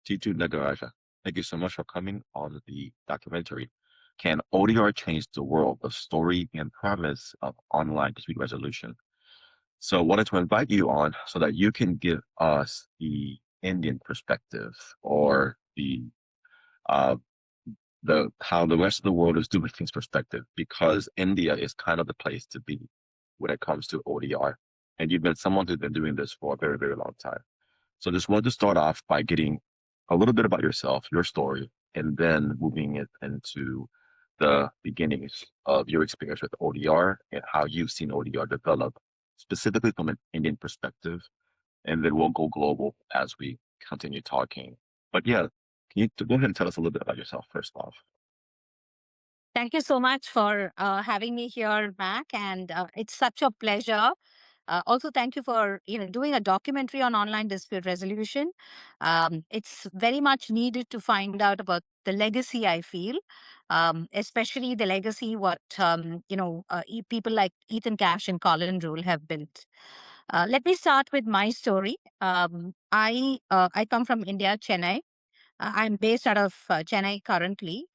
Chittu Nagarajan. Thank you so much for coming on the documentary. Can ODR change the world? The story and promise of online dispute resolution. So I wanted to invite you on so that you can give us the Indian perspective or uh the how the rest of the world is doing things perspective, because India is kind of the place to be when it comes to ODR. And you've been someone who's been doing this for a very, very long time. So just wanted to start off by getting a little bit about yourself, your story, and then moving it into the beginnings of your experience with ODR and how you've seen ODR develop, specifically from an Indian perspective. And then we'll go global as we continue talking. But yeah, can you go ahead and tell us a little bit about yourself first off? Thank you so much for having me here, Mac, and it's such a pleasure. Also, thank you for doing a documentary on online dispute resolution. It's very much needed to find out about the legacy. I feel, especially the legacy what people like Ethan Cash and Colin Rule have built. Let me start with my story. I come from India, Chennai. I'm based out of Chennai currently.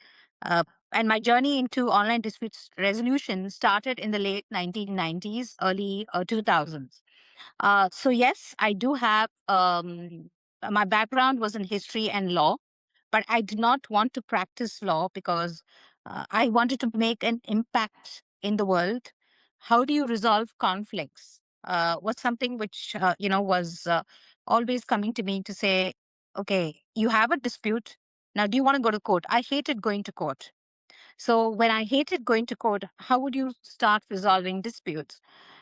Uh, and my journey into online disputes resolution started in the late 1990s, early 2000s. So, yes, I do have my background was in history and law, but I did not want to practice law because I wanted to make an impact in the world. How do you resolve conflicts? Was something which was always coming to me to say, okay, you have a dispute. Now, do you want to go to court? I hated going to court. So when I hated going to court, how would you start resolving disputes?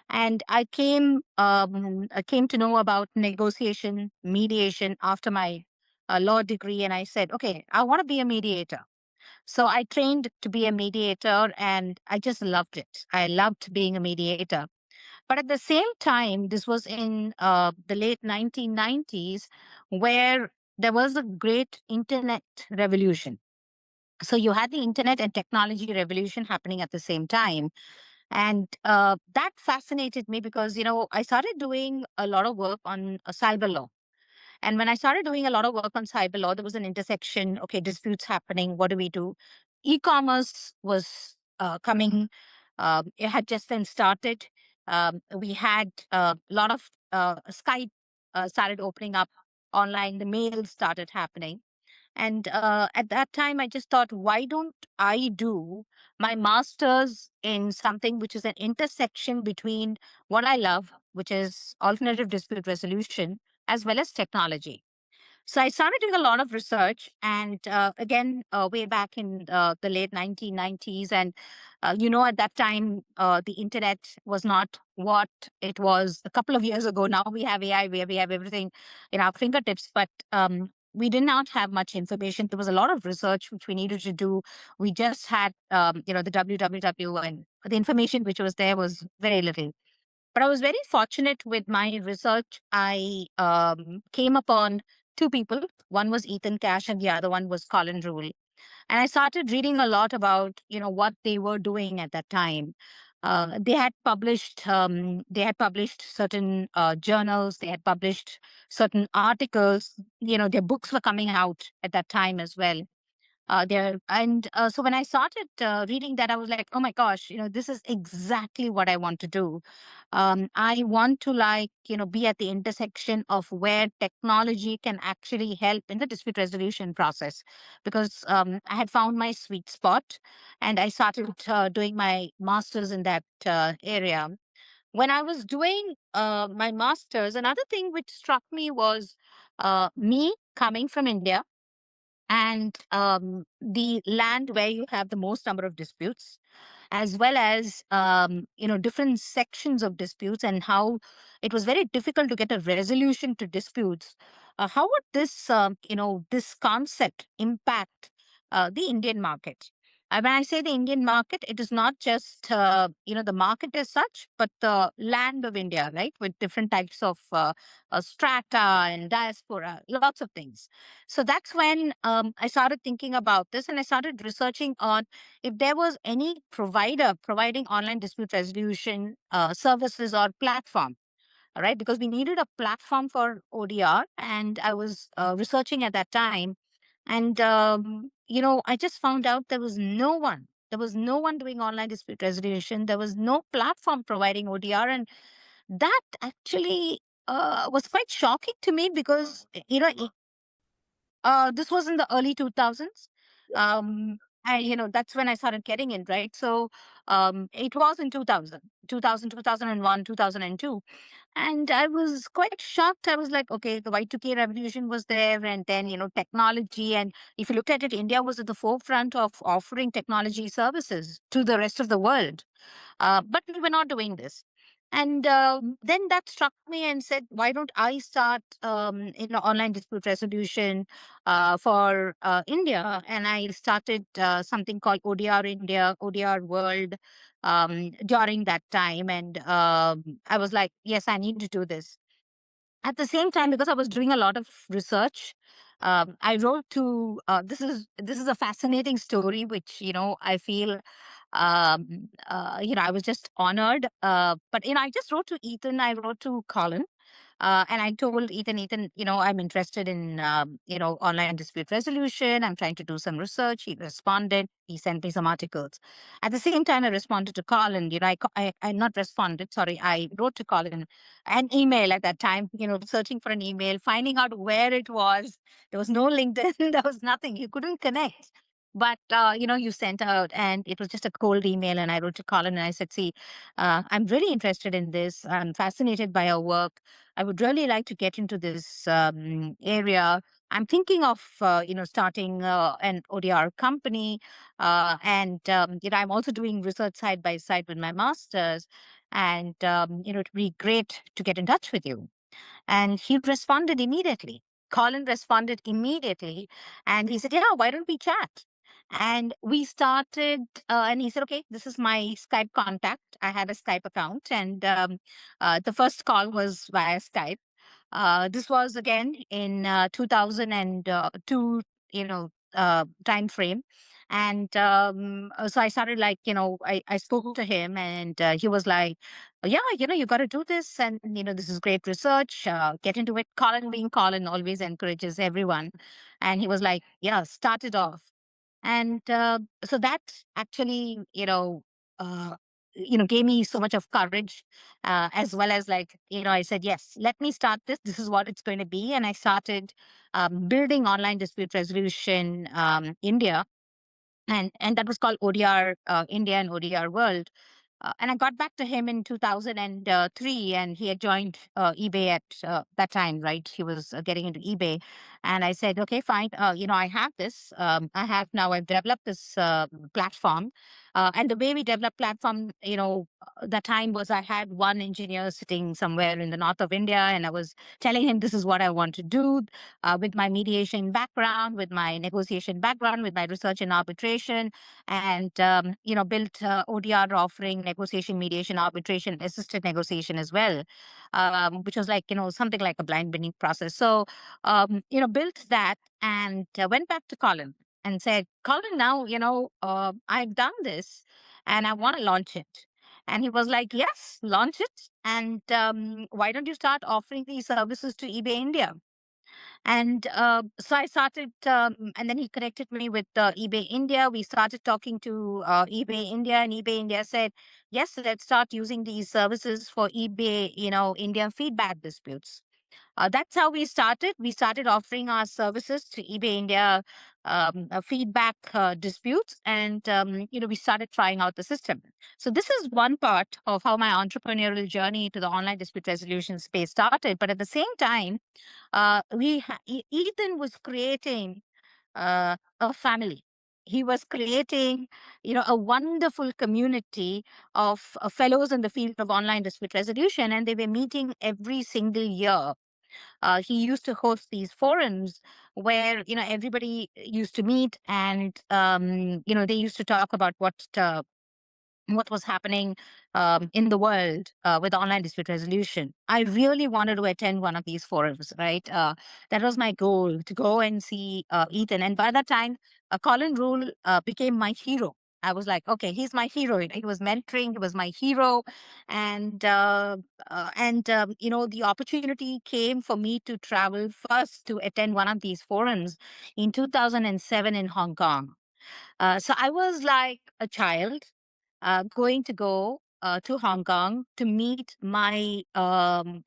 And I came to know about negotiation, mediation after my law degree, and I said, okay, I want to be a mediator. So I trained to be a mediator, and I just loved it. I loved being a mediator. But at the same time, this was in the late 1990s, where there was a great internet revolution. So you had the internet and technology revolution happening at the same time. And that fascinated me because, I started doing a lot of work on cyber law. And when I started doing a lot of work on cyber law, there was an intersection. Okay, disputes happening. What do we do? E-commerce was coming. It had just then started. We had a lot of Skype started opening up online. The mail started happening. And at that time, I just thought, why don't I do my master's in something which is an intersection between what I love, which is alternative dispute resolution, as well as technology. So I started doing a lot of research, and again, way back in the late 1990s, and at that time, the internet was not what it was a couple of years ago. Now we have AI, where we have everything in our fingertips, but we did not have much information. There was a lot of research which we needed to do. We just had, the www, and the information which was there was very little. But I was very fortunate with my research. I came upon two people. One was Ethan Cash and the other one was Colin Rule. And I started reading a lot about, what they were doing at that time. They had published certain journals. They had published certain articles. Their books were coming out at that time as well there. And so when I started reading that, I was like, oh my gosh, this is exactly what I want to do. I want to be at the intersection of where technology can actually help in the dispute resolution process, because I had found my sweet spot, and I started doing my master's in that area. When I was doing my master's, another thing which struck me was me coming from India, and the land where you have the most number of disputes, as well as different sections of disputes, and how it was very difficult to get a resolution to disputes. How would this concept impact the Indian market? When I say the Indian market, it is not just the market as such, but the land of India, right, with different types of strata and diaspora, lots of things. So that's when I started thinking about this, and I started researching on if there was any provider providing online dispute resolution services or platform. right? Because we needed a platform for ODR, and I was researching at that time, and I just found out there was no one. There was no one doing online dispute resolution. There was no platform providing ODR, and that actually was quite shocking to me because this was in the early 2000s. That's when I started getting in, right? So it was in 2000, 2001, 2002. And I was quite shocked. I was like, okay, the Y2K revolution was there, and then, technology. And if you look at it, India was at the forefront of offering technology services to the rest of the world. But we were not doing this. And then that struck me and said, why don't I start online dispute resolution for India? And I started something called ODR India, ODR World during that time. And I was like, yes, I need to do this. At the same time, because I was doing a lot of research, I wrote to this is a fascinating story, which I feel I was just honored. But I just wrote to Ethan. I wrote to Colin, and I told Ethan, I'm interested in, online dispute resolution. I'm trying to do some research. He responded. He sent me some articles. At the same time, I responded to Colin. I not responded. Sorry, I wrote to Colin an email at that time. Searching for an email, finding out where it was. There was no LinkedIn. There was nothing. You couldn't connect. But you sent out, and it was just a cold email. And I wrote to Colin, and I said, "See, I'm really interested in this. I'm fascinated by your work. I would really like to get into this area. I'm thinking of, starting an ODR company, and I'm also doing research side by side with my masters, and it'd be great to get in touch with you." And he responded immediately. Colin responded immediately, and he said, "Yeah, why don't we chat?" And we started, and he said, "Okay, this is my Skype contact. I have a Skype account." And the first call was via Skype. This was again in 2002, time frame. And so I started, like, I spoke to him, and he was like, "Yeah, you got to do this. And, this is great research. Get into it." Colin, being Colin, always encourages everyone. And he was like, "Yeah, start it off." And so that actually, uh, gave me so much of courage, as well as, like, I said, yes, let me start this. This is what it's going to be. And I started building online dispute resolution India, and that was called ODR India and ODR World. And I got back to him in 2003, and he had joined eBay at that time, right? He was getting into eBay. And I said, okay, fine. I have this. I've developed this platform. And the way we develop platform, that time was I had one engineer sitting somewhere in the north of India, and I was telling him, this is what I want to do with my mediation background, with my negotiation background, with my research and arbitration, and built ODR offering negotiation, mediation, arbitration, assisted negotiation as well, which was like something like a blind bidding process. So built that, and went back to Colin and said, "Colin, now I've done this, and I want to launch it." And he was like, "Yes, launch it. And why don't you start offering these services to eBay India?" And so I started, and then he connected me with eBay India. We started talking to eBay India, and eBay India said, "Yes, let's start using these services for eBay, India feedback disputes." That's how we started. We started offering our services to eBay India feedback disputes, and we started trying out the system. So this is one part of how my entrepreneurial journey to the online dispute resolution space started. But at the same time, Ethan was creating a family. He was creating, a wonderful community of fellows in the field of online dispute resolution, and they were meeting every single year. He used to host these forums where everybody used to meet, and they used to talk about what was happening in the world with online dispute resolution. I really wanted to attend one of these forums, right? That was my goal, to go and see Ethan. And by that time, Colin Rule became my hero. I was like, okay, he's my hero. He was mentoring, he was my hero. And the opportunity came for me to travel first to attend one of these forums in 2007 in Hong Kong. So I was like a child going to go to Hong Kong to meet my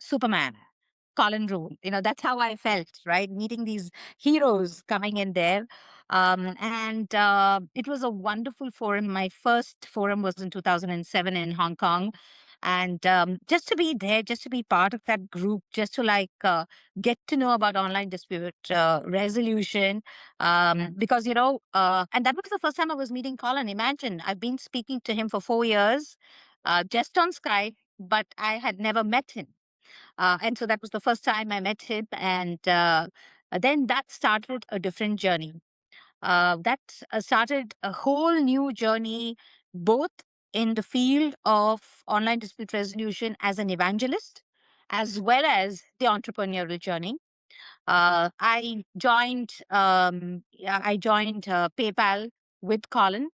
Superman, Colin Rule. That's how I felt, right? Meeting these heroes coming in there. And it was a wonderful forum. My first forum was in 2007 in Hong Kong. And just to be there, just to be part of that group, just to get to know about online dispute resolution, because and that was the first time I was meeting Colin. Imagine, I've been speaking to him for 4 years, just on Skype, but I had never met him. And so that was the first time I met him, and then that started a different journey. That started a whole new journey, both in the field of online dispute resolution as an evangelist, as well as the entrepreneurial journey. I joined PayPal with Colin,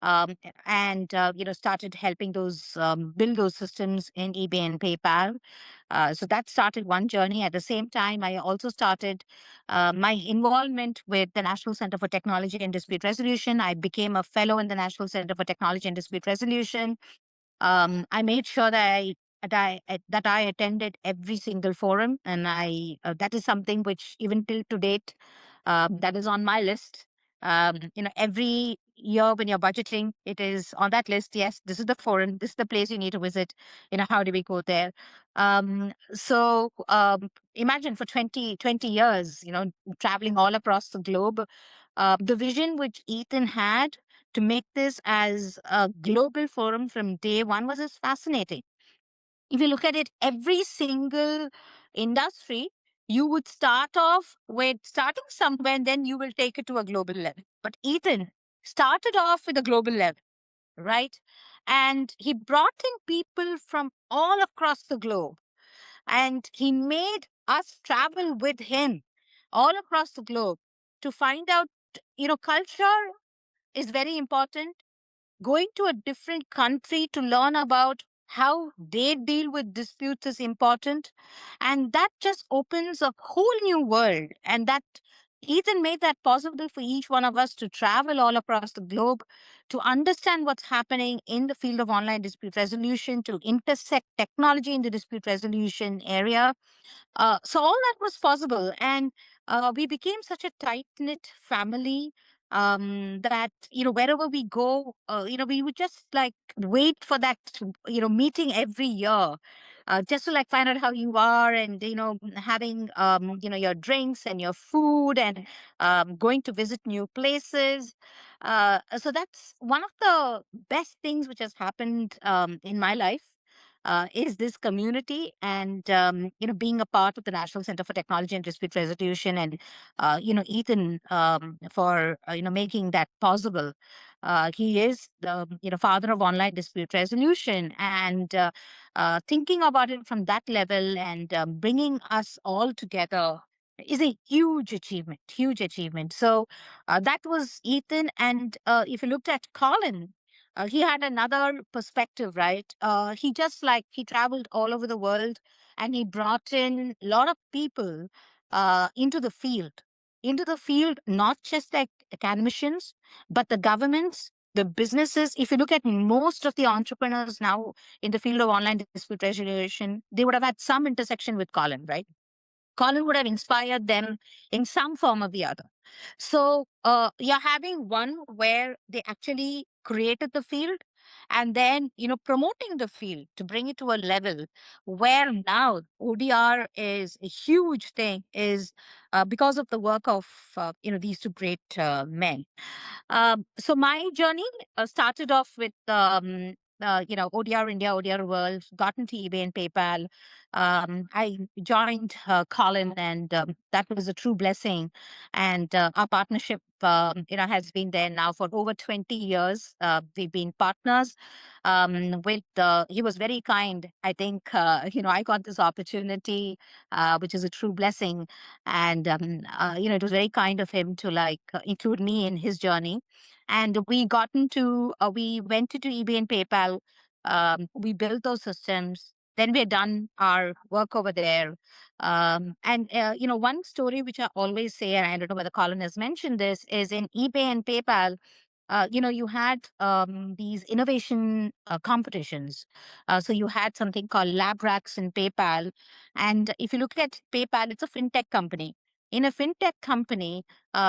and started helping those build those systems in eBay and PayPal. So that started one journey. At the same time, I also started my involvement with the National Center for Technology and Dispute Resolution. I became a fellow in the National Center for Technology and Dispute Resolution. I made sure that I attended every single forum, and I that is something which even till to date, that is on my list. Every year when you're budgeting, it is on that list. Yes, this is the forum. This is the place you need to visit. How do we go there? So imagine for 20 years, traveling all across the globe. The vision which Ethan had to make this as a global forum from day one was just fascinating. If you look at it, every single industry, you would start off with starting somewhere and then you will take it to a global level. But Ethan started off with a global level, right? And he brought in people from all across the globe, and he made us travel with him all across the globe to find out, culture is very important. Going to a different country to learn about how they deal with disputes is important. And that just opens a whole new world. And that Ethan made that possible for each one of us to travel all across the globe, to understand what's happening in the field of online dispute resolution, to intersect technology in the dispute resolution area. So all that was possible, and we became such a tight knit family that wherever we go, we would just like wait for that meeting every year, just to like find out how you are, and having your drinks and your food, and going to visit new places. So that's one of the best things which has happened in my life, is this community, and being a part of the National Center for Technology and Dispute Resolution, and Ethan, for making that possible. He is the father of online dispute resolution, and thinking about it from that level, and bringing us all together is a huge achievement, huge achievement. So that was Ethan. And if you looked at Colin, he had another perspective, right? He traveled all over the world, and he brought in a lot of people into the field. Into the field, not just like academicians, but the governments, the businesses. If you look at most of the entrepreneurs now in the field of online dispute resolution, they would have had some intersection with Colin, right? Colin would have inspired them in some form or the other. So you're having one where they actually created the field, and then promoting the field to bring it to a level where now ODR is a huge thing, is because of the work of these two great men. So my journey started off with ODR India, ODR World, got into eBay and PayPal. I joined Colin, and that was a true blessing. And our partnership, has been there now for over 20 years. We've been partners. He was very kind. I think, I got this opportunity, which is a true blessing. And, it was very kind of him to include me in his journey. And we went into eBay and PayPal. We built those systems. Then we had done our work over there. One story which I always say, and I don't know whether Colin has mentioned this, is in eBay and PayPal, you had these innovation competitions. So you had something called lab racks in PayPal. And if you look at PayPal, it's a fintech company. In a fintech company,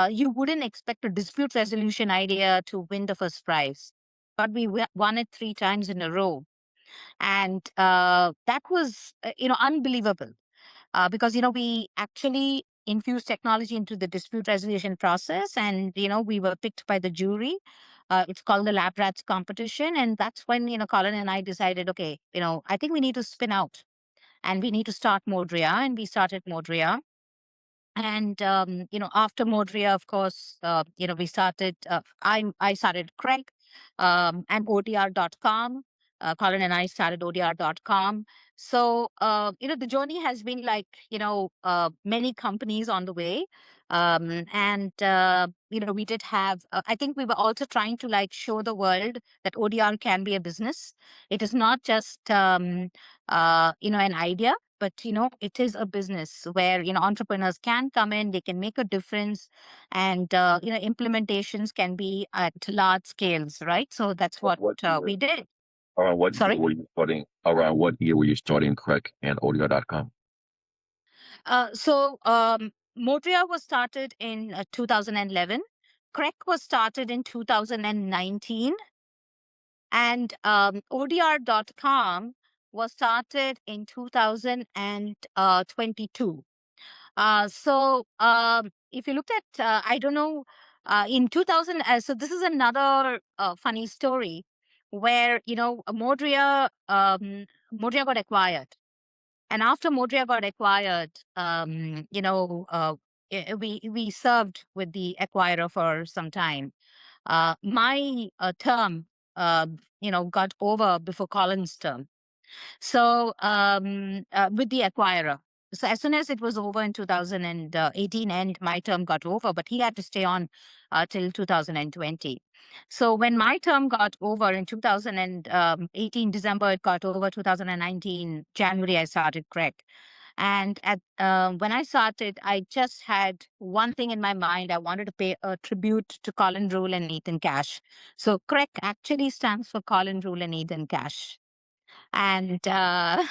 you wouldn't expect a dispute resolution idea to win the first prize. But we won it 3 times in a row. And that was, unbelievable, because we actually infused technology into the dispute resolution process, and we were picked by the jury. It's called the lab rats competition, and that's when Colin and I decided, okay, I think we need to spin out and we need to start Modria, and we started Modria. And after Modria, of course, we started. I started Craig, and ODR.com. Colin and I started ODR.com. So the journey has been like many companies on the way, and we did have. I think we were also trying to like show the world that ODR can be a business. It is not just an idea, but it is a business where entrepreneurs can come in, they can make a difference, and implementations can be at large scales, right? So that's what What year? we did. Around what year Sorry. were you starting? Around what year were you starting Crack and ODR.com? Modria was started in 2011. Crec was started in 2019. And ODR.com was started in 2022. If you looked at, I don't know, in 2000, so this is another funny story where, Modria got acquired. And after Modria got acquired, we served with the acquirer for some time. My term, got over before Colin's term. So with the acquirer. So as soon as it was over in 2018, and my term got over, but he had to stay on till 2020. So when my term got over in 2018 December, it got over. 2019 January, I started Craig. And when I started, I just had one thing in my mind. I wanted to pay a tribute to Colin Rule and Ethan Cash. So CREC actually stands for Colin Rule and Ethan Cash. And that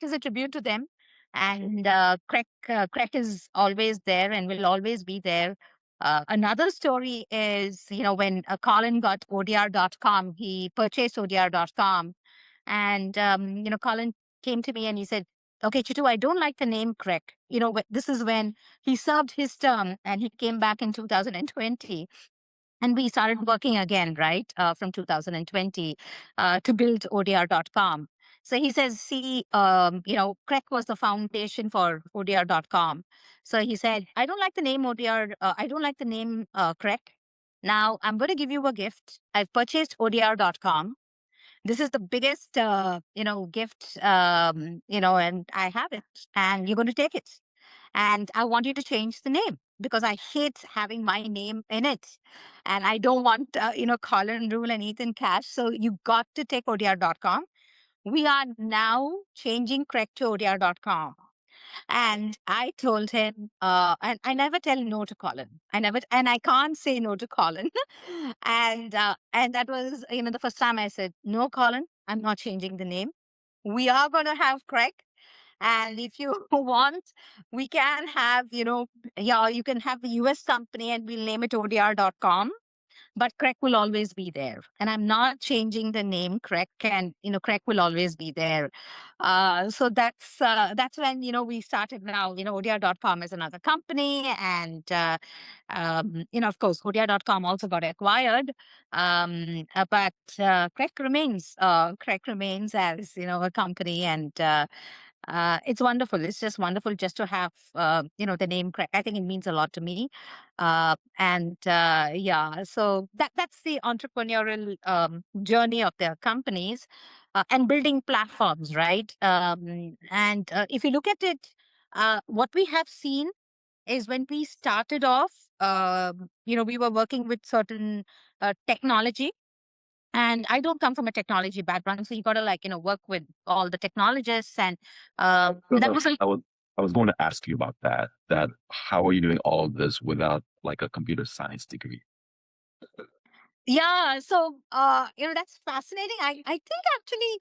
is a tribute to them. And Craig is always there and will always be there. Another story is, when Colin got ODR.com, he purchased ODR.com. And, Colin came to me and he said, okay, Chittu, I don't like the name Craig. This is when he served his term and he came back in 2020, and we started working again, right, from 2020 to build ODR.com. So he says, see, Craig was the foundation for ODR.com. So he said, I don't like the name ODR. I don't like the name Craig. Now I'm going to give you a gift. I've purchased ODR.com. This is the biggest, gift, and I have it, and you're going to take it. And I want you to change the name because I hate having my name in it. And I don't want, Colin Rule and Ethan Cash. So you got to take ODR.com. We are now changing correct to ODR.com. And I told him, and I never tell no to Colin. And I can't say no to Colin. And that was, the first time I said, no, Colin, I'm not changing the name. We are going to have Craig. And if you want, we can have, you can have the US company and we'll name it ODR.com. But Craig will always be there. And I'm not changing the name Craig, and Craig will always be there. So that's when we started now. ODR.com is another company. And of course, ODR.com also got acquired. But Craig remains as a company. And it's wonderful. It's just wonderful just to have, the name Craig. I think it means a lot to me. So that's the entrepreneurial journey of the companies, and building platforms, right? And if you look at it, what we have seen is when we started off, we were working with certain technology. And I don't come from a technology background, so you got to work with all the technologists, and So that was a I was going to ask you about that. That how are you doing all this without like a computer science degree? Yeah, so that's fascinating. I think actually,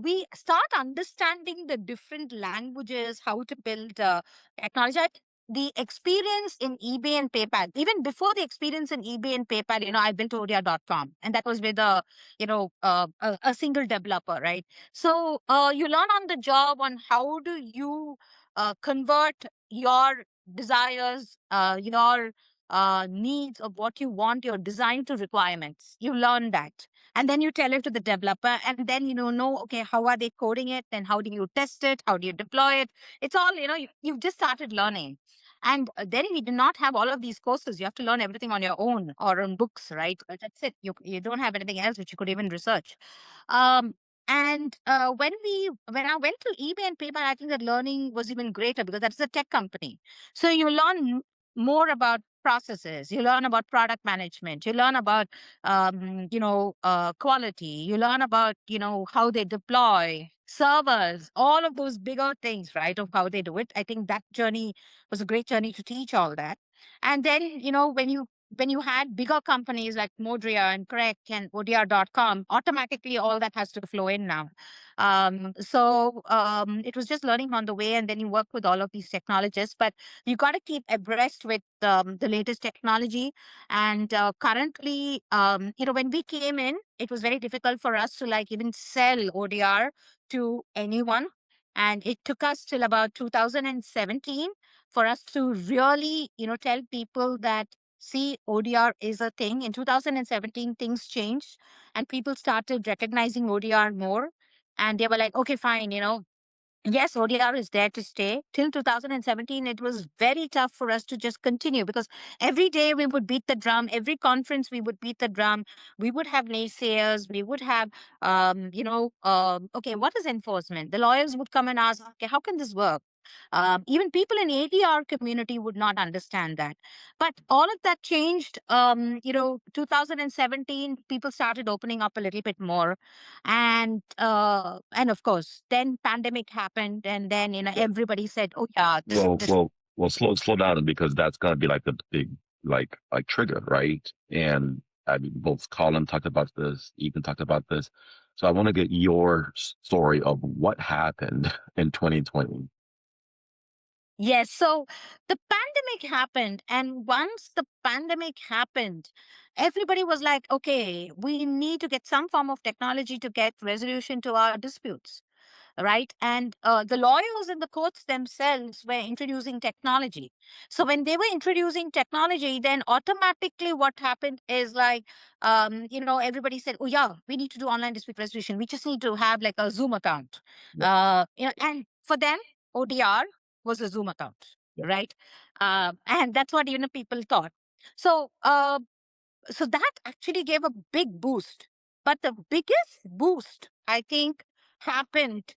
we start understanding the different languages, how to build technology. The experience in eBay and PayPal, even before the experience in eBay and PayPal, I built ODR.com, and that was with a single developer, right? So you learn on the job on how do you convert your desires, your needs of what you want your design to requirements. You learn that. And then you tell it to the developer, and then know, okay, how are they coding it? And how do you test it? How do you deploy it? It's all, you've just started learning. And then we do not have all of these courses. You have to learn everything on your own or on books, right? That's it. You don't have anything else which you could even research. Um, and when I went to eBay and PayPal, I think that learning was even greater because that's a tech company. So you learn more about processes, you learn about product management, you learn about quality, you learn about how they deploy servers, all of those bigger things, right, of how they do it. I think that journey was a great journey to teach all that. And then when you had bigger companies like Modria and Correct and ODR.com, automatically all that has to flow in now. So it was just learning on the way, and then you work with all of these technologists. But you got to keep abreast with the latest technology. And currently, when we came in, it was very difficult for us to even sell ODR to anyone. And it took us till about 2017 for us to really, tell people that, see, ODR is a thing. In 2017, things changed and people started recognizing ODR more. And they were like, okay, fine, yes, ODR is there to stay. Till 2017, it was very tough for us to just continue because every day we would beat the drum. Every conference we would beat the drum. We would have naysayers. We would have, okay, what is enforcement? The lawyers would come and ask, okay, how can this work? Even people in ADR community would not understand that. But all of that changed. 2017, people started opening up a little bit more, and of course then pandemic happened, and then Yeah. everybody said, oh yeah, Well, this well, well, slow down because that's gonna be like the big like trigger, right? And I mean, both Colin talked about this, Ethan talked about this. So I want to get your story of what happened in 2020. yes. So the pandemic happened, and once the pandemic happened, everybody was like, okay, we need to get some form of technology to get resolution to our disputes, right? And the lawyers in the courts themselves were introducing technology. So when they were introducing technology, then automatically what happened is everybody said, oh yeah, we need to do online dispute resolution. We just need to have like a Zoom account. Yeah, And for them, ODR was a Zoom account, yeah. right? And that's what people thought. So so that actually gave a big boost. But the biggest boost, I think, happened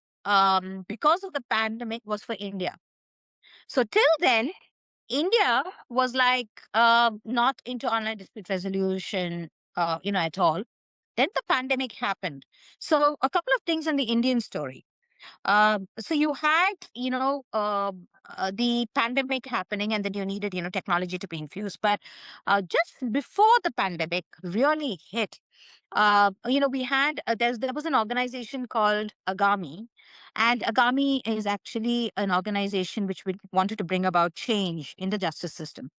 because of the pandemic was for India. So till then, India was not into online dispute resolution, at all. Then the pandemic happened. So a couple of things in the Indian story. So you had, the pandemic happening, and then you needed, technology to be infused. But just before the pandemic really hit, we had there was an organization called Agami, and Agami is actually an organization which wanted to bring about change in the justice system.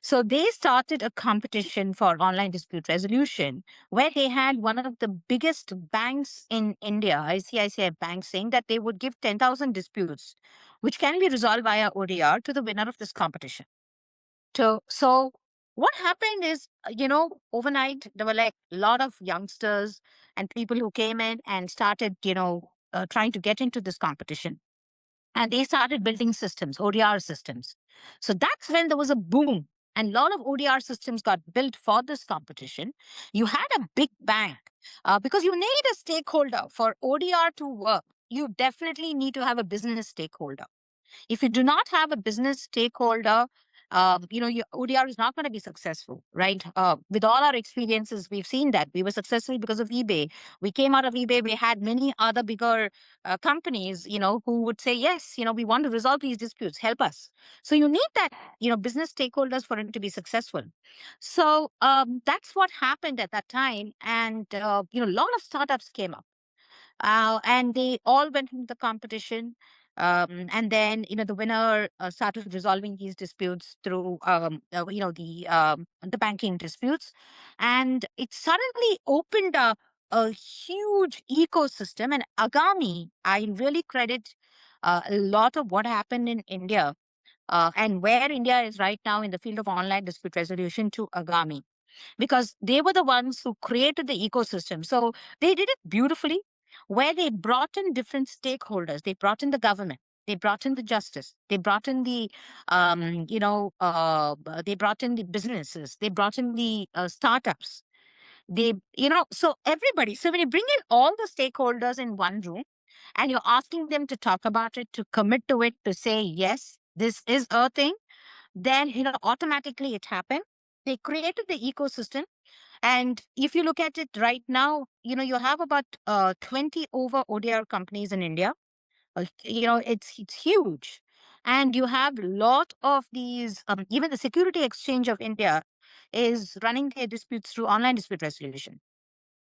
So they started a competition for online dispute resolution where they had one of the biggest banks in India, ICICI Bank, saying that they would give 10,000 disputes, which can be resolved via ODR, to the winner of this competition. So what happened is, overnight, there were like a lot of youngsters and people who came in and started, trying to get into this competition. And they started building systems, ODR systems. So that's when there was a boom. And a lot of ODR systems got built for this competition. You had a big bank because you need a stakeholder for ODR to work. You definitely need to have a business stakeholder. If you do not have a business stakeholder, your ODR is not going to be successful, right? With all our experiences, we've seen that we were successful because of eBay. We came out of eBay. We had many other bigger companies, who would say, yes, we want to resolve these disputes. Help us. So you need that, business stakeholders for it to be successful. So that's what happened at that time. And, a lot of startups came up, and they all went into the competition. And then, the winner started resolving these disputes through, the banking disputes, and it suddenly opened up a huge ecosystem. And Agami, I really credit a lot of what happened in India, and where India is right now in the field of online dispute resolution, to Agami, because they were the ones who created the ecosystem. So they did it beautifully, where they brought in different stakeholders. They brought in the government. They brought in the justice. They brought in the, they brought in the businesses. They brought in the startups. So everybody. So when you bring in all the stakeholders in one room and you're asking them to talk about it, to commit to it, to say, yes, this is a thing, then, automatically it happened. They created the ecosystem. And if you look at it right now, you have about 20 over ODR companies in India. It's huge. And you have a lot of these, even the Security Exchange of India is running their disputes through online dispute resolution.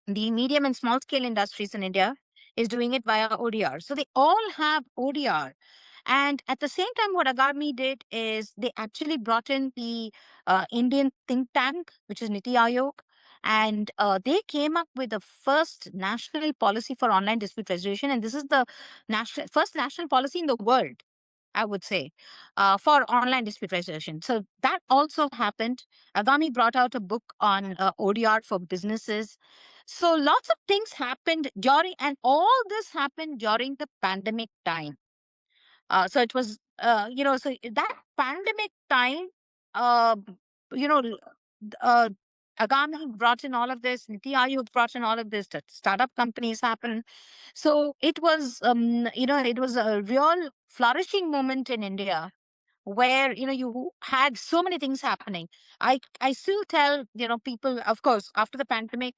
The medium and small scale industries in India is doing it via ODR. So they all have ODR. And at the same time, what Agami did is they actually brought in the Indian think tank, which is Niti Aayog, and they came up with the first national policy for online dispute resolution. And this is the first national policy in the world, I would say, for online dispute resolution. So that also happened. Agami brought out a book on ODR for businesses. So lots of things happened during, and all this happened during the pandemic time. So it was, so that pandemic time, uh, you know, uh, Agami brought in all of this, Niti Aayog brought in all of this, that startup companies happened. So it was, it was a real flourishing moment in India, where you had so many things happening. I still tell people, of course, after the pandemic,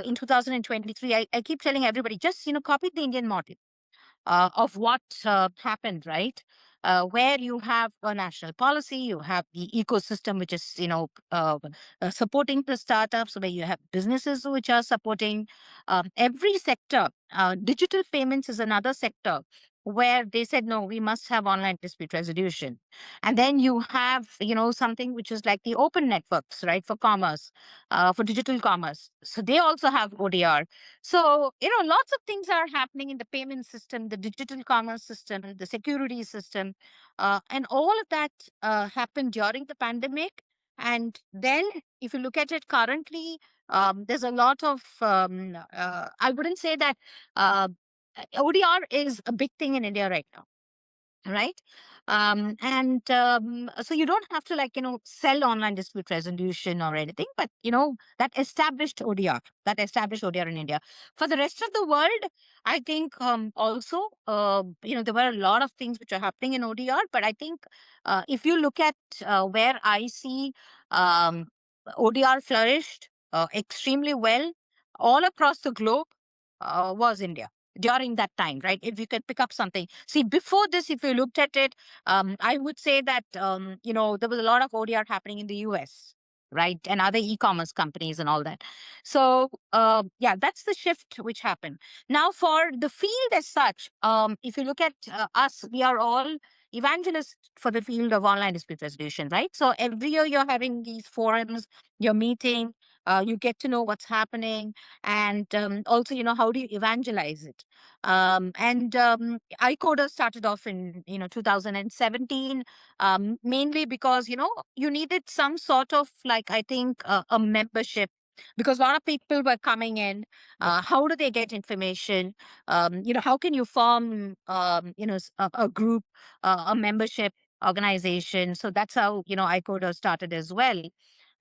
in 2023, I keep telling everybody, just copy the Indian model of what happened, right? Where you have a national policy, you have the ecosystem, which is, supporting the startups, where you have businesses which are supporting every sector. Digital payments is another sector where they said, no, we must have online dispute resolution. And then you have, something which is like the open networks, right, for commerce, for digital commerce. So they also have ODR. So, lots of things are happening in the payment system, the digital commerce system, the security system, and all of that happened during the pandemic. And then, if you look at it currently, there's a lot of, I wouldn't say that ODR is a big thing in India right now, right? And so you don't have to, like, sell online dispute resolution or anything, but that established ODR, in India. For the rest of the world, I think also, there were a lot of things which are happening in ODR, but I think if you look at where I see um, ODR flourished extremely well all across the globe, was India during that time, right? If you could pick up something. See, before this, if you looked at it, I would say that, there was a lot of ODR happening in the US, right? And other e-commerce companies and all that. So, yeah, that's the shift which happened. Now, for the field as such, if you look at us, we are all evangelists for the field of online dispute resolution, right? So every year you're having these forums, you're meeting, you get to know what's happening, and also, how do you evangelize it? And iCoder started off in 2017, mainly because you needed some sort of, like, I think, a membership, because a lot of people were coming in. How do they get information? How can you form a group, a membership organization? So that's how iCoder started as well.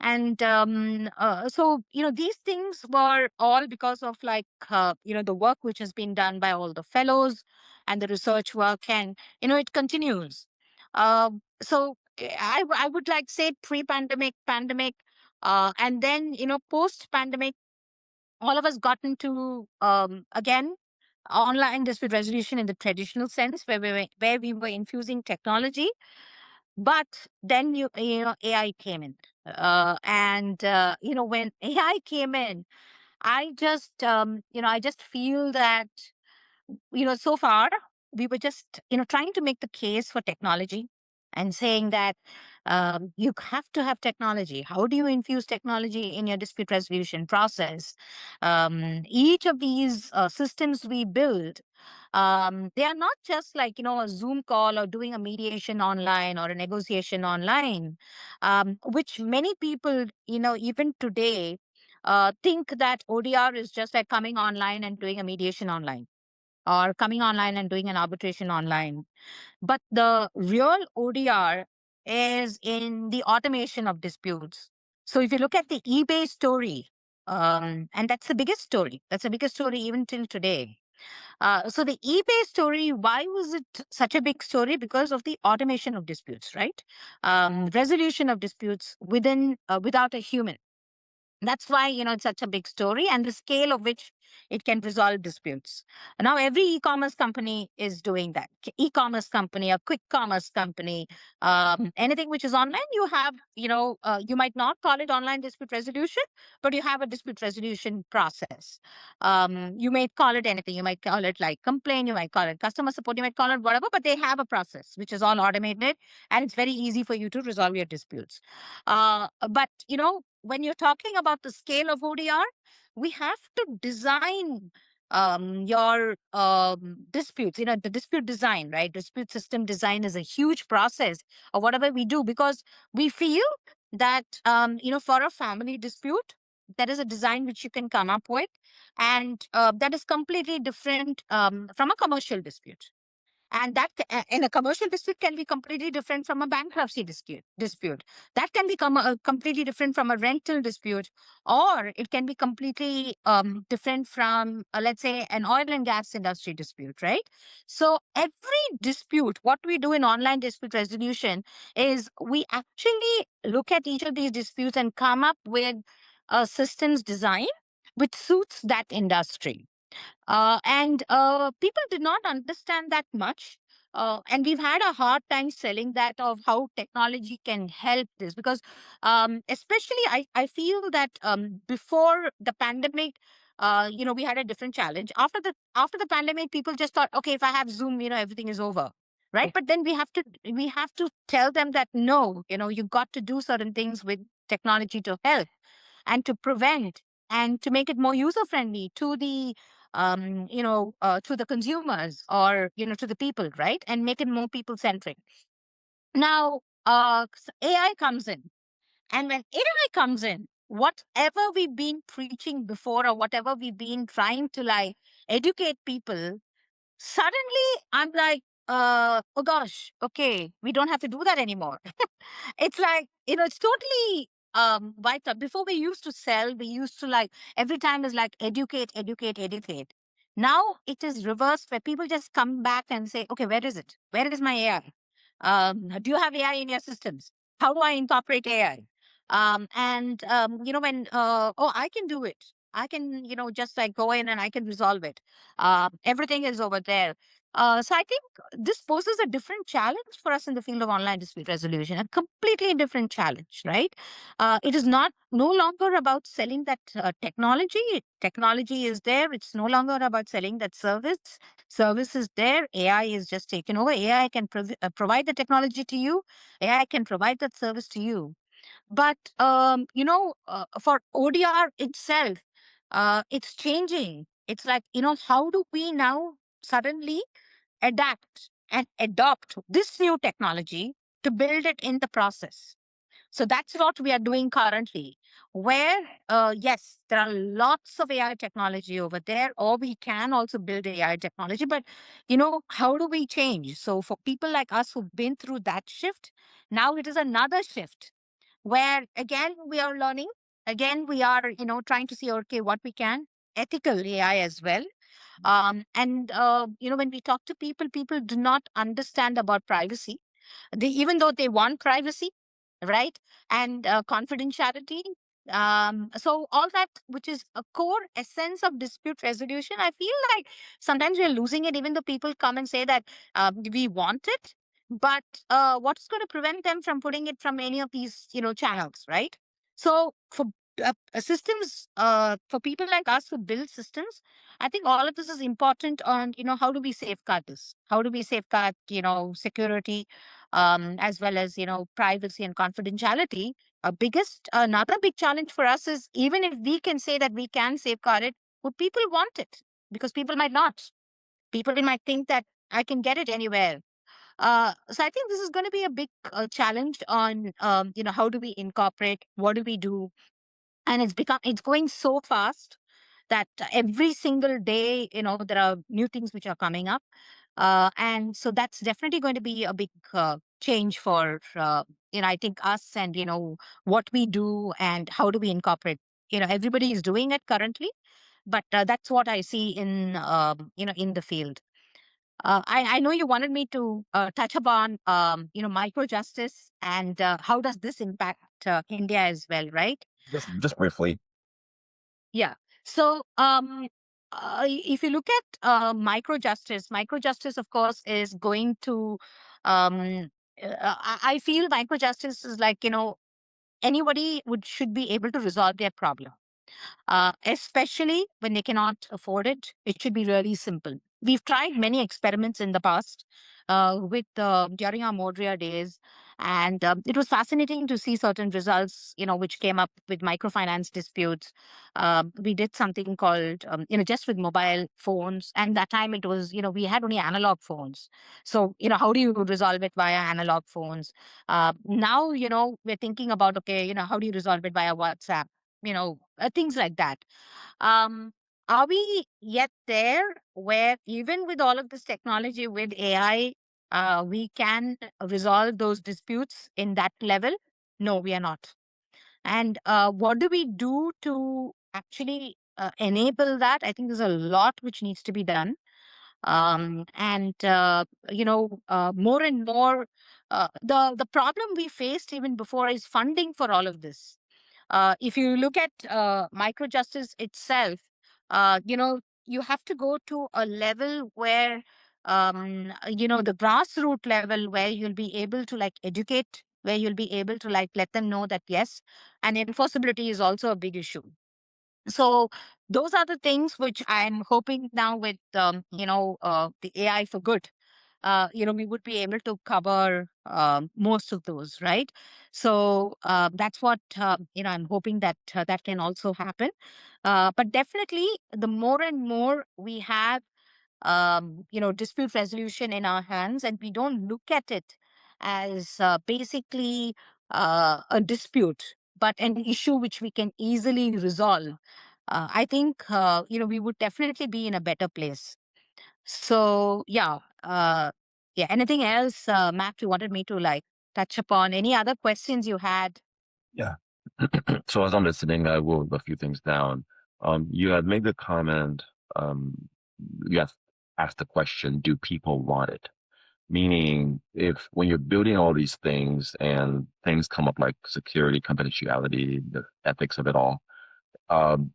And so, these things were all because of, like, the work which has been done by all the fellows and the research work. And, it continues. So I would like say pre-pandemic, pandemic, and then post-pandemic, all of us got into again online dispute resolution in the traditional sense, where we were infusing technology. But then AI came in, and when AI came in, I just feel that so far we were just, trying to make the case for technology and saying that you have to have technology. How do you infuse technology in your dispute resolution process? Each of these systems we build, they are not just like, a Zoom call or doing a mediation online or a negotiation online, which many people, even today, think that ODR is just like coming online and doing a mediation online, or coming online and doing an arbitration online. But the real ODR is in the automation of disputes. So if you look at the eBay story, and that's the biggest story, even till today. So the eBay story, why was it such a big story? Because of the automation of disputes, right? Resolution of disputes without a human. That's why, it's such a big story, and the scale of which it can resolve disputes. Now, every e-commerce company is doing that. E-commerce company, a quick commerce company, anything which is online, you have, you might not call it online dispute resolution, but you have a dispute resolution process. You may call it anything. You might call it like complaint, you might call it customer support, you might call it whatever, but they have a process which is all automated, and it's very easy for you to resolve your disputes. But when you're talking about the scale of ODR, we have to design your disputes. The dispute design, right? Dispute system design is a huge process of whatever we do, because we feel that for a family dispute, there is a design which you can come up with, and that is completely different from a commercial dispute. And that in a commercial dispute can be completely different from a bankruptcy dispute. That can become completely different from a rental dispute, or it can be completely different from, let's say, an oil and gas industry dispute, right? So every dispute, what we do in online dispute resolution is we actually look at each of these disputes and come up with a systems design which suits that industry. And people did not understand that much. And we've had a hard time selling that of how technology can help this, because especially I feel that before the pandemic, we had a different challenge. After the pandemic, people just thought, okay, if I have Zoom, everything is over. Right. But then we have to tell them that no, you got to do certain things with technology to help and to prevent and to make it more user friendly to the to the consumers, or to the people, right? And make it more people centric. Now AI comes in, and when AI comes in, whatever we've been preaching before, or whatever we've been trying to like educate people, suddenly I'm like, oh gosh, okay, we don't have to do that anymore. It's like, it's totally wiped out. Before, we used to sell, we used to like, every time is like educate, educate, educate. Now it is reversed, where people just come back and say, okay, where is it? Where is my AI? Do you have AI in your systems? How do I incorporate AI? When, oh, I can do it. I can, just like go in and I can resolve it. Everything is over there. So I think this poses a different challenge for us in the field of online dispute resolution, a completely different challenge, right? It is not no longer about selling that technology. Technology is there. It's no longer about selling that service. Service is there. AI is just taken over. AI can provide the technology to you. AI can provide that service to you. But for ODR itself, it's changing. It's like, how do we now suddenly adapt and adopt this new technology to build it in the process? So that's what we are doing currently, where, yes, there are lots of AI technology over there, or we can also build AI technology. But, how do we change? So for people like us who've been through that shift, now it is another shift where again we are learning. Again, we are, trying to see, okay, what we can, ethical AI as well. And when we talk to people, people do not understand about privacy. Even though they want privacy, right, and confidentiality. So all that, which is a core essence of dispute resolution, I feel like sometimes we are losing it, even though people come and say that we want it. But what's going to prevent them from putting it from any of these, channels, right? So for systems, for people like us who build systems, I think all of this is important on, how do we safeguard this? How do we safeguard, security, as well as, privacy and confidentiality? Another big challenge for us is, even if we can say that we can safeguard it, would people want it? Because people might not. People might think that I can get it anywhere. So I think this is going to be a big challenge on, how do we incorporate? What do we do? And it's going so fast that every single day, there are new things which are coming up. And so that's definitely going to be a big change for, I think us, and, what we do and how do we incorporate. Everybody is doing it currently, but that's what I see in, in the field. I know you wanted me to touch upon, micro justice and how does this impact India as well, right? Just briefly. Yeah. So, if you look at micro justice, of course, is going to. I feel micro justice is like, anybody should be able to resolve their problem, especially when they cannot afford it. It should be really simple. We've tried many experiments in the past, with during our Modria days, and it was fascinating to see certain results, which came up with microfinance disputes. We did something called, just with mobile phones, and that time it was, we had only analog phones. So, how do you resolve it via analog phones? Now, we're thinking about, okay, how do you resolve it via WhatsApp? Things like that. Um, are we yet there where, even with all of this technology, with AI, we can resolve those disputes in that level? No, we are not. And what do we do to actually enable that? I think there's a lot which needs to be done. And more and more, the problem we faced even before is funding for all of this. If you look at microjustice itself, you have to go to a level where, the grassroots level, where you'll be able to like educate, where you'll be able to like let them know that yes, and enforceability is also a big issue. So those are the things which I'm hoping now with, the AI for good, we would be able to cover most of those, right? So that's what, I'm hoping that that can also happen. But definitely, the more and more we have, dispute resolution in our hands, and we don't look at it as basically a dispute, but an issue which we can easily resolve. I think, we would definitely be in a better place. So yeah. Anything else, Matt, you wanted me to like touch upon? Any other questions you had? Yeah. So as I'm listening, I will a few things down. You had made the comment, um, you have asked the question, do people want it? Meaning, if when you're building all these things and things come up like security, confidentiality, the ethics of it all,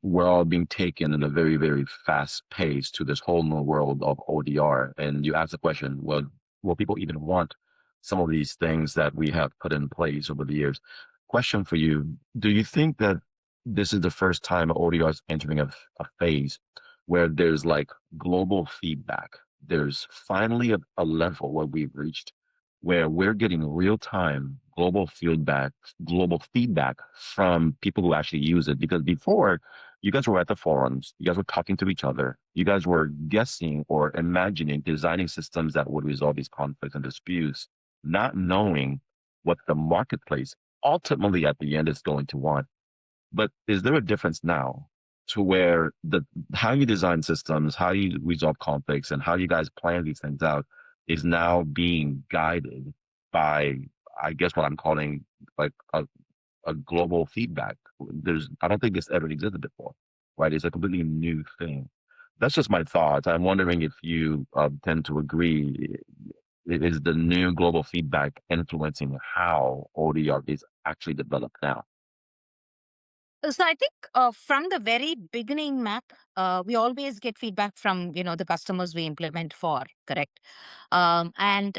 we're all being taken in a very, very fast pace to this whole new world of ODR. And you ask the question, well, will people even want some of these things that we have put in place over the years? Question for you. Do you think that this is the first time ODR is entering a phase where there's like global feedback? There's finally a level where we've reached where we're getting real time global feedback from people who actually use it. Because before, you guys were at the forums, you guys were talking to each other, you guys were guessing or imagining, designing systems that would resolve these conflicts and disputes, not knowing what the marketplace ultimately at the end is going to want. But is there a difference now to where the how you design systems, how you resolve conflicts, and how you guys plan these things out is now being guided by, I guess, what I'm calling like a global feedback? I don't think this ever existed before, right? It's a completely new thing. That's just my thoughts. I'm wondering if you tend to agree. Is the new global feedback influencing how ODR is actually developed now? So I think from the very beginning, Mac, we always get feedback from the customers we implement for, correct? And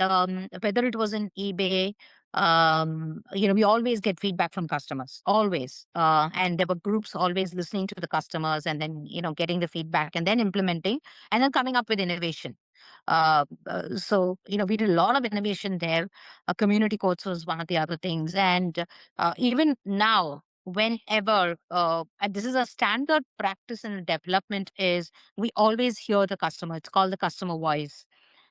whether it was in eBay, we always get feedback from customers, always. And there were groups always listening to the customers, and then getting the feedback, and then implementing, and then coming up with innovation. So we did a lot of innovation there. Community codes was one of the other things, and even now, whenever and this is a standard practice in development, is we always hear the customer. It's called the customer voice,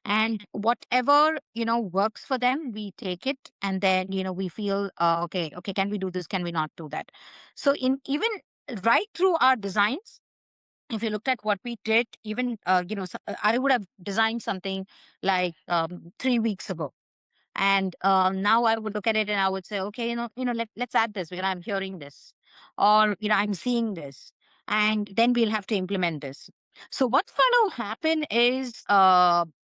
and whatever works for them, we take it, and then we feel, okay, can we do this, can we not do that? So in even right through our designs, if you looked at what we did, even I would have designed something like 3 weeks ago, and now I would look at it and I would say, okay, let's add this because I'm hearing this, or I'm seeing this, and then we'll have to implement this. So what's going to happen is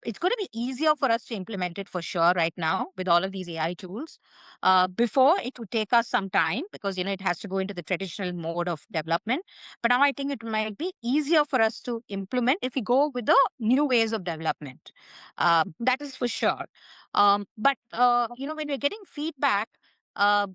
it's going to be easier for us to implement it for sure right now with all of these AI tools. Before, it would take us some time because it has to go into the traditional mode of development. But now I think it might be easier for us to implement if we go with the new ways of development. That is for sure. But when we're getting feedback,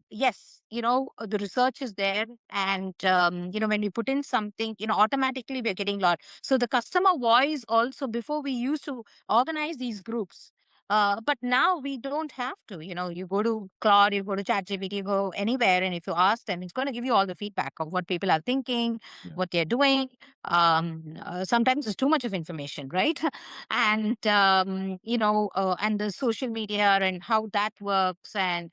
yes, the research is there, and when we put in something, automatically we're getting a lot. So the customer voice also, before we used to organize these groups. But now we don't have to. You go to Claude, you go to ChatGPT, you go anywhere, and if you ask them, it's going to give you all the feedback of what people are thinking, Yeah. what they're doing. Sometimes it's too much of information, right? And and the social media and how that works, and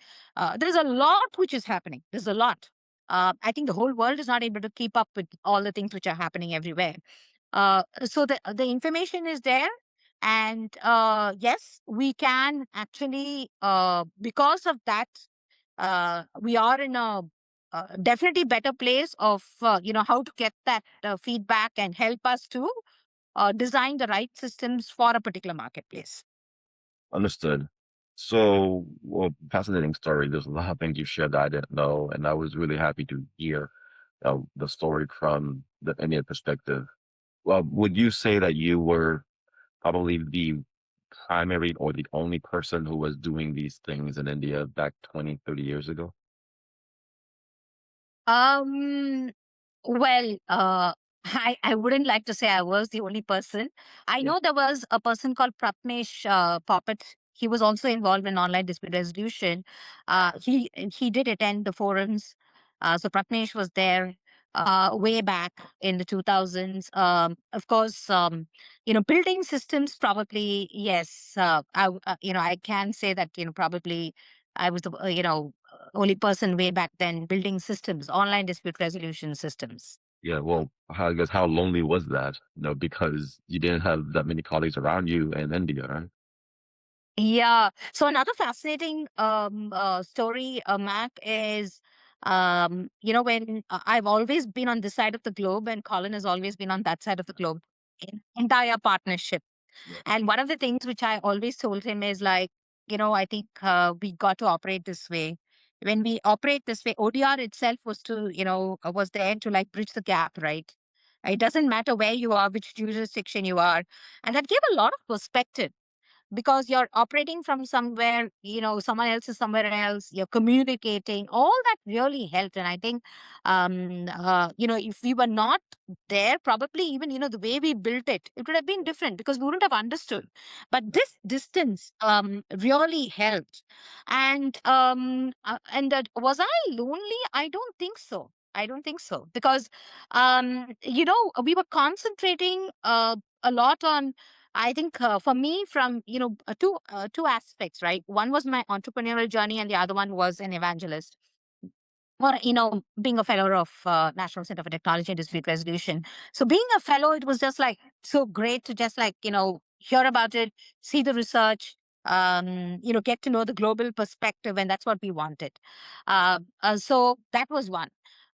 there's a lot which is happening. There's a lot. I think the whole world is not able to keep up with all the things which are happening everywhere. So the information is there, and yes, we can actually, because of that, we are in a definitely better place of how to get that feedback and help us to design the right systems for a particular marketplace. Understood. So, well, fascinating story. There's a lot of things you shared that I didn't know, and I was really happy to hear the story from the Indian perspective. Well, would you say that you were probably the primary or the only person who was doing these things in India back 20, 30 years ago? Um, well, I wouldn't like to say I was the only person. I Yeah. know there was a person called Pratnesh Poppet. He was also involved in online dispute resolution. He did attend the forums. So Pratnesh was there way back in the 2000s. Of course, building systems, probably yes. I can say that probably I was the only person way back then building systems, online dispute resolution systems. Yeah, well, I guess how lonely was that? Because you didn't have that many colleagues around you in India, right? Yeah. So another fascinating story, Mac, is when I've always been on this side of the globe, and Colin has always been on that side of the globe. Entire partnership. Yeah. And one of the things which I always told him is like, I think we got to operate this way. When we operate this way, ODR itself was was there to like bridge the gap, right? It doesn't matter where you are, which jurisdiction you are. And that gave a lot of perspective because you're operating from somewhere, someone else is somewhere else, you're communicating, all that really helped. And I think, if we were not there, probably even, the way we built it, it would have been different because we wouldn't have understood. But this distance really helped. And was I lonely? I don't think so. I don't think so because, we were concentrating a lot on, I think, for me, from two aspects, right? One was my entrepreneurial journey, and the other one was an evangelist, or being a fellow of National Center for Technology and Dispute Resolution. So being a fellow, it was just like so great to just like hear about it, see the research, get to know the global perspective, and that's what we wanted. So that was one.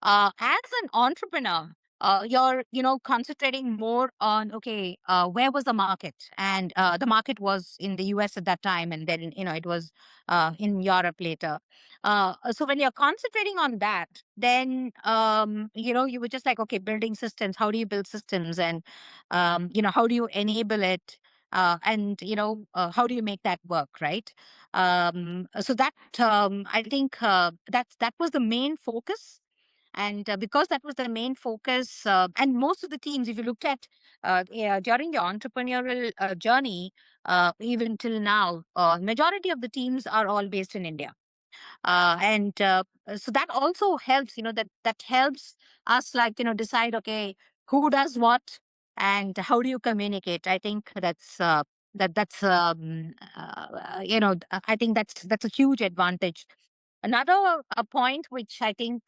As an entrepreneur. you're concentrating more on, okay, where was the market, and the market was in the US at that time, and then it was in Europe later. So when you're concentrating on that, then you were just like, okay, building systems. How do you build systems, and how do you enable it, and how do you make that work, right? So that, I think, that was the main focus. And because that was the main focus, and most of the teams, if you looked at yeah, during your entrepreneurial journey, even till now, majority of the teams are all based in India. And so that also helps, that helps us, like, decide, okay, who does what and how do you communicate. I think that's I think that's a huge advantage. Another point which I think,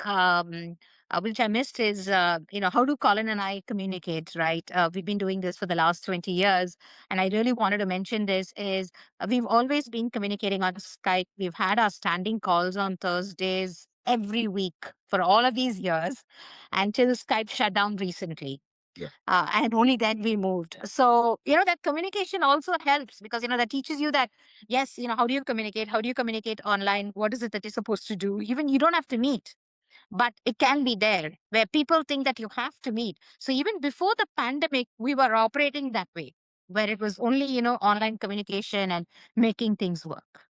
which I missed is, how do Colin and I communicate, right? We've been doing this for the last 20 years. And I really wanted to mention this is, we've always been communicating on Skype. We've had our standing calls on Thursdays every week for all of these years, until Skype shut down recently. Yeah. And only then we moved. So, that communication also helps, because, that teaches you that, yes, how do you communicate? How do you communicate online? What is it that you're supposed to do? Even you don't have to meet, but it can be there where people think that you have to meet. So even before the pandemic, we were operating that way, where it was only, online communication and making things work.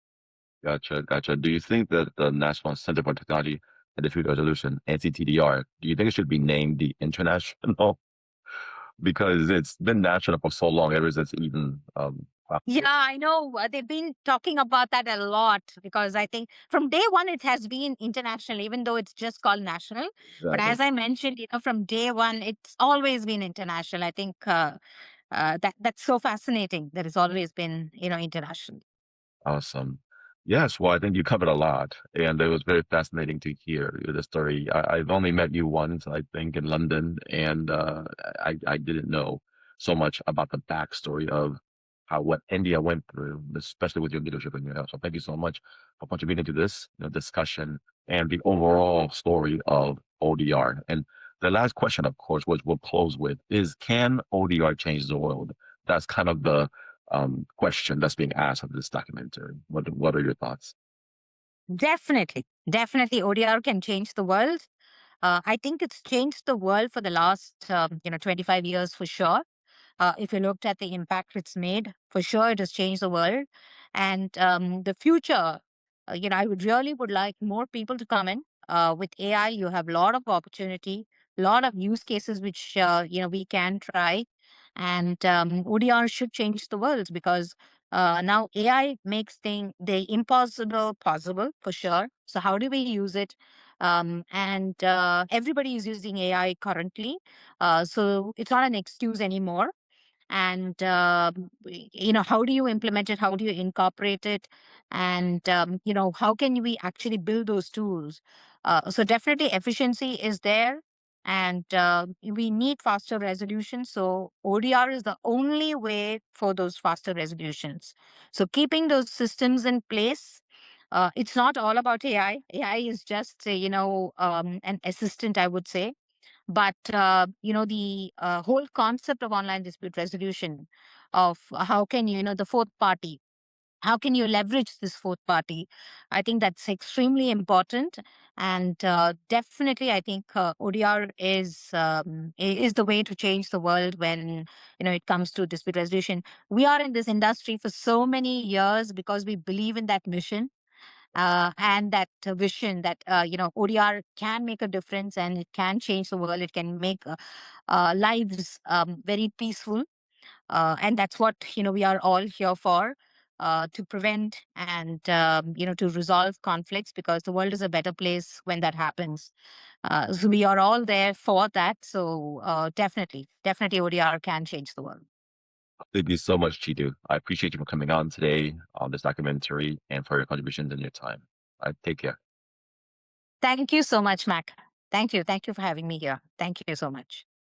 Gotcha, gotcha. Do you think that the National Center for Technology and Dispute Resolution, NCTDR, do you think it should be named the International? Because it's been national for so long, ever since even Yeah, I know. They've been talking about that a lot, because I think from day one it has been international, even though it's just called national. But exactly. as I mentioned, from day one, it's always been international. I think that's so fascinating that it's always been, international. Awesome. Yes, well, I think you covered a lot, and it was very fascinating to hear the story. I've only met you once, I think, in London, and I didn't know so much about the backstory of how what India went through, especially with your leadership in your house. So thank you so much for contributing to this discussion and the overall story of ODR. And the last question, of course, which we'll close with, is can ODR change the world? That's kind of the question that's being asked of this documentary. What are your thoughts? Definitely, definitely, ODR can change the world. I think it's changed the world for the last 25 years for sure. If you looked at the impact it's made, for sure it has changed the world. And the future, I would like more people to come in. With AI, you have a lot of opportunity, a lot of use cases which we can try, and ODR should change the world, because now AI makes the impossible possible for sure. So how do we use it? And everybody is using AI currently, so it's not an excuse anymore. And how do you implement it, how do you incorporate it, and how can we actually build those tools? So definitely efficiency is there, and we need faster resolution. So ODR is the only way for those faster resolutions. So keeping those systems in place, it's not all about AI is just an assistant, I would say. But the whole concept of online dispute resolution, of how can the fourth party, how can you leverage this fourth party? I think that's extremely important. And definitely, I think ODR is the way to change the world when it comes to dispute resolution. We are in this industry for so many years because we believe in that mission, and that vision that ODR can make a difference, and it can change the world. It can make lives very peaceful, and that's what we are all here for. To prevent and to resolve conflicts, because the world is a better place when that happens. So we are all there for that. So definitely ODR can change the world. Thank you so much, Chidu. I appreciate you for coming on today on this documentary and for your contributions and your time. Take care. Thank you so much, Mac. Thank you for having me here. Thank you so much.